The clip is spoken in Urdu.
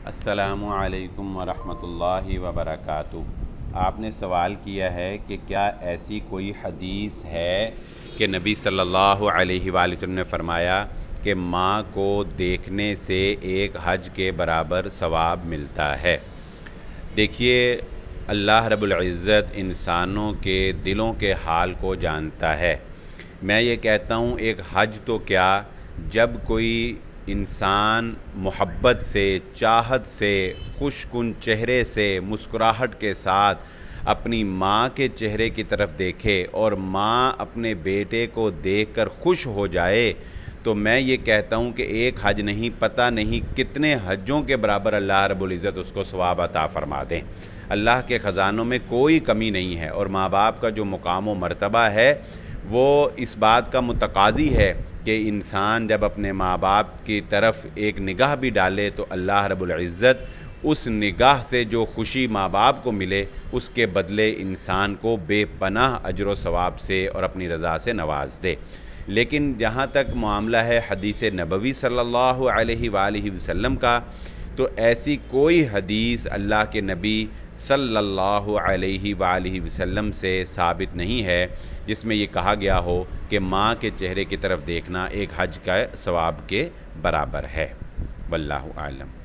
السلام علیکم ورحمۃ اللہ وبرکاتہ۔ آپ نے سوال کیا ہے کہ کیا ایسی کوئی حدیث ہے کہ نبی صلی اللہ علیہ وآلہ وسلم نے فرمایا کہ ماں کو دیکھنے سے ایک حج کے برابر ثواب ملتا ہے؟ دیکھیے، اللہ رب العزت انسانوں کے دلوں کے حال کو جانتا ہے۔ میں یہ کہتا ہوں، ایک حج تو کیا، جب کوئی انسان محبت سے، چاہت سے، خوش کن چہرے سے، مسکراہٹ کے ساتھ اپنی ماں کے چہرے کی طرف دیکھے اور ماں اپنے بیٹے کو دیکھ کر خوش ہو جائے، تو میں یہ کہتا ہوں کہ ایک حج نہیں، پتہ نہیں کتنے حجوں کے برابر اللہ رب العزت اس کو ثواب عطا فرما دیں۔ اللہ کے خزانوں میں کوئی کمی نہیں ہے، اور ماں باپ کا جو مقام و مرتبہ ہے وہ اس بات کا متقاضی ہے کہ انسان جب اپنے ماں باپ کی طرف ایک نگاہ بھی ڈالے تو اللہ رب العزت اس نگاہ سے جو خوشی ماں باپ کو ملے، اس کے بدلے انسان کو بے پناہ اجر و ثواب سے اور اپنی رضا سے نواز دے۔ لیکن جہاں تک معاملہ ہے حدیث نبوی صلی اللہ علیہ وآلہ وسلم کا، تو ایسی کوئی حدیث اللہ کے نبی صلی اللہ علیہ وآلہ وسلم سے ثابت نہیں ہے جس میں یہ کہا گیا ہو کہ ماں کے چہرے کی طرف دیکھنا ایک حج کا ثواب کے برابر ہے۔ واللہ اعلم۔